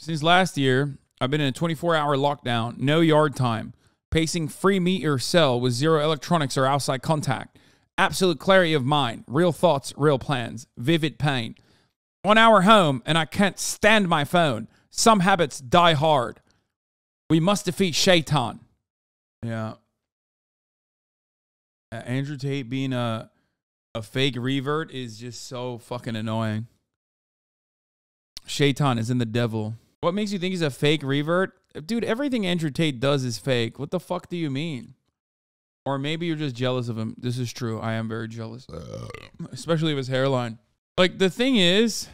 Since last year, I've been in a 24-hour lockdown, no yard time, pacing free meter cell with zero electronics or outside contact. Absolute clarity of mind, real thoughts, real plans, vivid pain. 1 hour home and I can't stand my phone. Some habits die hard. We must defeat Shaitan. Yeah. Andrew Tate being a fake revert is just so fucking annoying. Shaitan is in the devil. What makes you think he's a fake revert? Dude, everything Andrew Tate does is fake. What the fuck do you mean? Or maybe you're just jealous of him. This is true. I am very jealous. Especially of his hairline. Like, the thing is,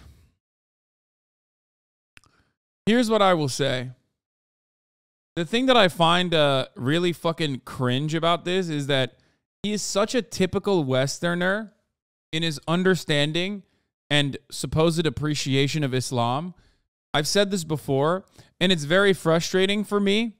here's what I will say. The thing that I find really fucking cringe about this is that he is such a typical Westerner in his understanding and supposed appreciation of Islam. I've said this before, and it's very frustrating for me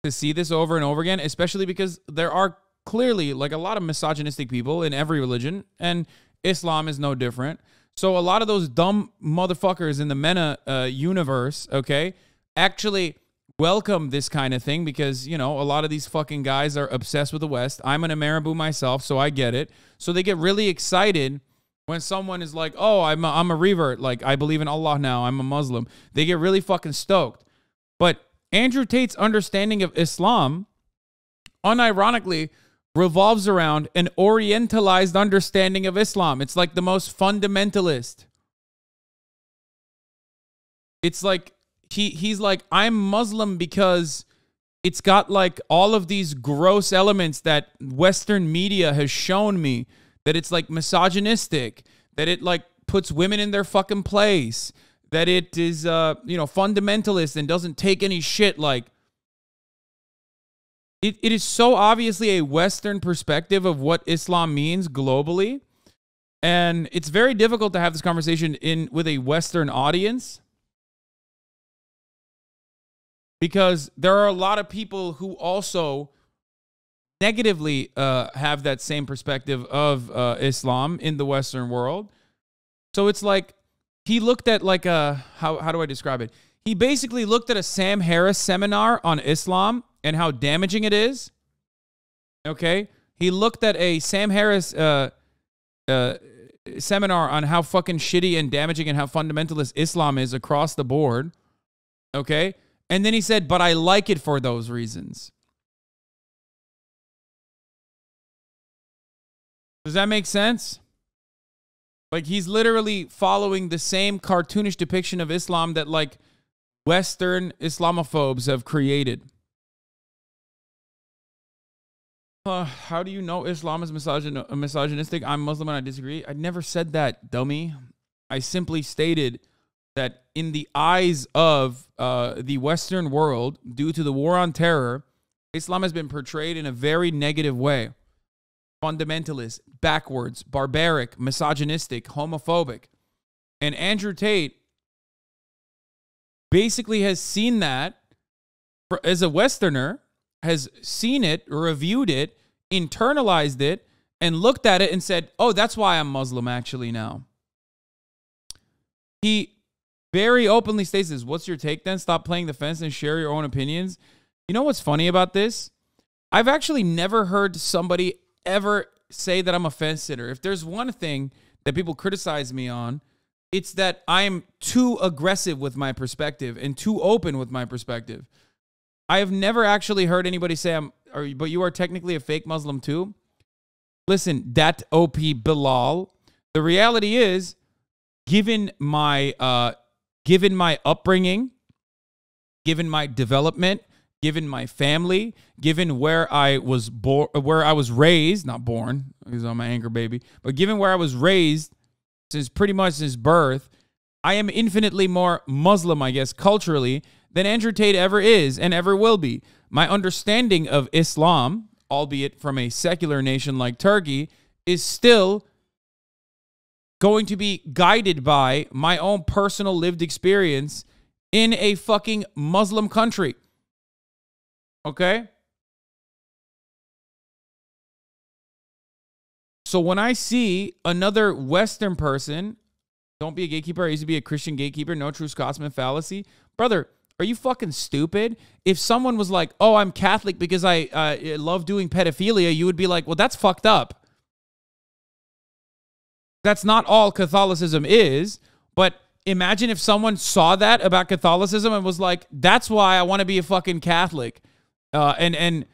to see this over and over again, especially because there are clearly like a lot of misogynistic people in every religion, and Islam is no different. So a lot of those dumb motherfuckers in the MENA universe, okay, actually welcome this kind of thing because, you know, a lot of these fucking guys are obsessed with the West. I'm an Ameribu myself, so I get it. So they get really excited when someone is like, oh, I'm a revert, like I believe in Allah now, I'm a Muslim. They get really fucking stoked. But Andrew Tate's understanding of Islam, unironically, revolves around an orientalized understanding of Islam. It's like the most fundamentalist. It's like, he's like, I'm Muslim because it's got like all of these gross elements that Western media has shown me, that it's like misogynistic, that it like puts women in their fucking place, that it is, you know, fundamentalist and doesn't take any shit. Like, it is so obviously a Western perspective of what Islam means globally. And it's very difficult to have this conversation with a Western audience, because there are a lot of people who also negatively have that same perspective of Islam in the Western world. So it's like he looked at like how do I describe it? He basically looked at a Sam Harris seminar on Islam and how damaging it is. Okay? He looked at a Sam Harris seminar on how fucking shitty and damaging and how fundamentalist Islam is across the board. Okay? And then he said, but I like it for those reasons. Does that make sense? Like, he's literally following the same cartoonish depiction of Islam that, like, Western Islamophobes have created. How do you know Islam is misogynistic? I'm Muslim and I disagree. I never said that, dummy. I simply stated that in the eyes of the Western world, due to the war on terror, Islam has been portrayed in a very negative way. Fundamentalist, backwards, barbaric, misogynistic, homophobic. And Andrew Tate basically has seen that as a Westerner, has seen it, reviewed it, internalized it, and looked at it and said, oh, that's why I'm Muslim actually now. He very openly states this. What's your take then? Stop playing the fence and share your own opinions. You know what's funny about this? I've actually never heard somebody ever say that I'm a fence sitter. If there's one thing that people criticize me on, it's that I'm too aggressive with my perspective and too open with my perspective. I have never actually heard anybody say, but you are technically a fake Muslim too. Listen, that OP Bilal, the reality is, given my upbringing, given my development, given my family, given where I was raised, not born, because I'm an anchor baby, but given where I was raised pretty much since birth, I am infinitely more Muslim, I guess, culturally, than Andrew Tate ever is and ever will be. My understanding of Islam, albeit from a secular nation like Turkey, is still going to be guided by my own personal lived experience in a fucking Muslim country. Okay? So when I see another Western person Don't be a gatekeeper. I used to be a Christian gatekeeper. No true Scotsman fallacy. Brother, are you fucking stupid? If someone was like, oh, I'm Catholic because I love doing pedophilia, you would be like, well, that's fucked up. That's not all Catholicism is. But imagine if someone saw that about Catholicism and was like, that's why I want to be a fucking Catholic. And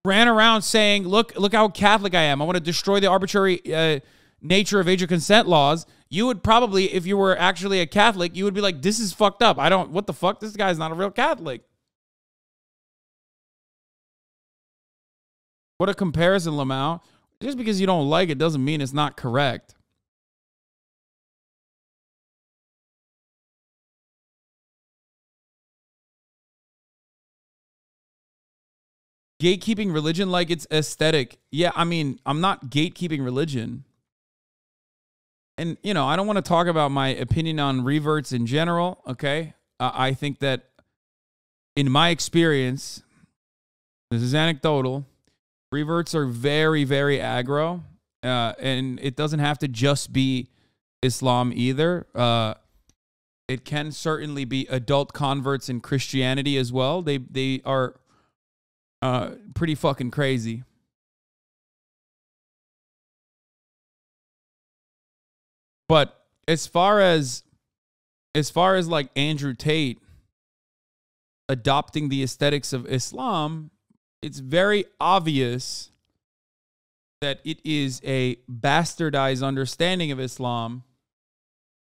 ran around saying, look how Catholic I am. I want to destroy the arbitrary nature of age of consent laws. You would probably, if you were actually a Catholic, you would be like, this is fucked up. What the fuck? This guy's not a real Catholic. What a comparison, Lamau. Just because you don't like it doesn't mean it's not correct. Gatekeeping religion like it's aesthetic. Yeah, I mean, I'm not gatekeeping religion. And, you know, I don't want to talk about my opinion on reverts in general, okay? I think that in my experience, this is anecdotal, reverts are very, very aggro. And it doesn't have to just be Islam either. It can certainly be adult converts in Christianity as well. They are pretty fucking crazy. But as far as like Andrew Tate adopting the aesthetics of Islam, it's very obvious that it is a bastardized understanding of Islam,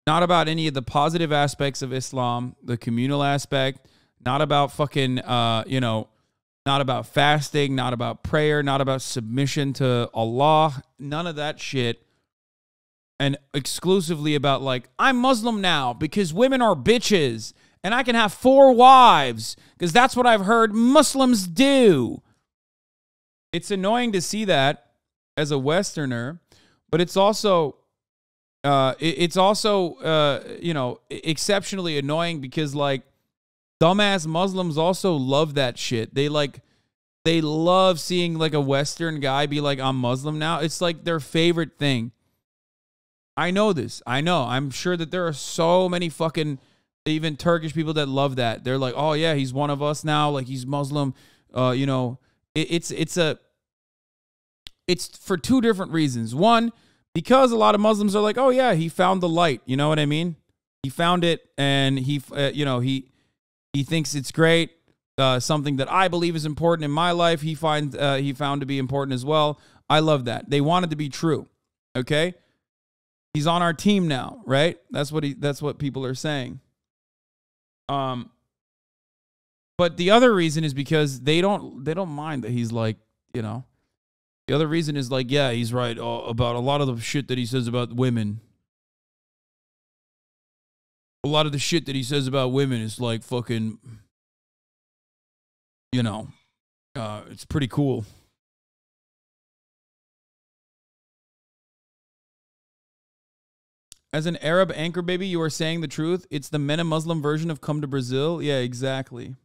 not about any of the positive aspects of Islam, the communal aspect, not about fucking, not about fasting, not about prayer, not about submission to Allah, none of that shit. And exclusively about like, I'm Muslim now because women are bitches and I can have 4 wives because that's what I've heard Muslims do. It's annoying to see that as a Westerner, but it's also, exceptionally annoying because like dumbass Muslims also love that shit. They love seeing like a Western guy be like, I'm Muslim now. It's like their favorite thing. I know this. I know. I'm sure that there are so many fucking even Turkish people that love that. They're like, oh yeah, he's one of us now. Like he's Muslim. It's for 2 different reasons. One, because a lot of Muslims are like, oh yeah, he found the light. You know what I mean? He found it, and he thinks it's great. Something that I believe is important in my life, he found to be important as well. I love that. They want it to be true. Okay. He's on our team now, right? That's what people are saying. But the other reason is because they don't mind that he's like, the other reason is like, yeah, he's right about a lot of the shit that he says about women. A lot of the shit that he says about women is like fucking, it's pretty cool. As an Arab anchor baby, you are saying the truth. It's the MENA Muslim version of Come to Brazil. Yeah, exactly.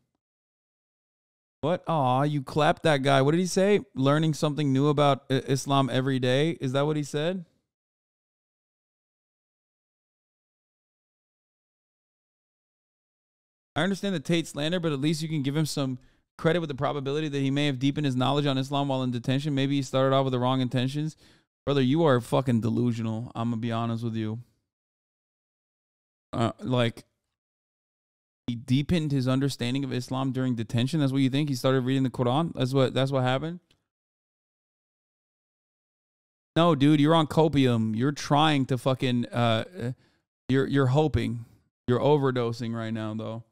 What? Aw, you clapped that guy. What did he say? Learning something new about Islam every day. Is that what he said? I understand the Tate slander, but at least you can give him some credit with the probability that he may have deepened his knowledge on Islam while in detention. Maybe he started off with the wrong intentions. Brother, you are fucking delusional. I'm going to be honest with you. He deepened his understanding of Islam during detention. That's what you think? He started reading the Quran? That's what happened? No, dude, you're on copium. You're trying to fucking you're hoping. You're overdosing right now, though.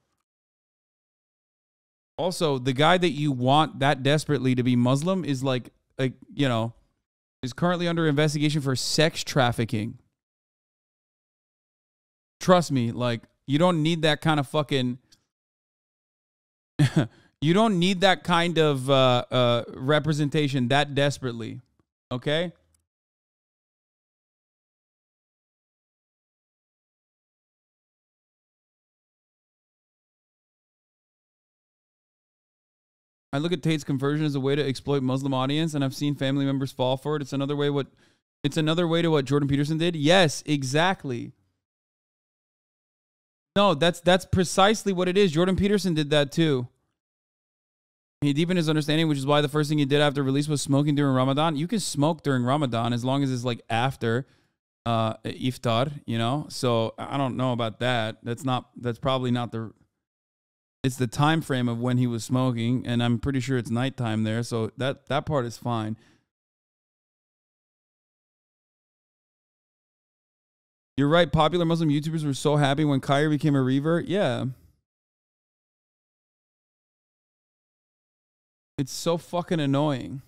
Also, the guy that you want that desperately to be Muslim is like is currently under investigation for sex trafficking. Trust me, like, you don't need that kind of fucking... you don't need that kind of representation that desperately, okay? I look at Tate's conversion as a way to exploit Muslim audience, and I've seen family members fall for it. It's another way to what Jordan Peterson did. Yes, exactly. No, that's precisely what it is. Jordan Peterson did that too. He deepened his understanding, which is why the first thing he did after release was smoking during Ramadan. You can smoke during Ramadan as long as it's like after iftar, you know? So I don't know about that. That's probably not it's the time frame of when he was smoking, and I'm pretty sure it's nighttime there, so that part is fine. You're right. Popular Muslim YouTubers were so happy when Kyrie became a revert. Yeah. It's so fucking annoying.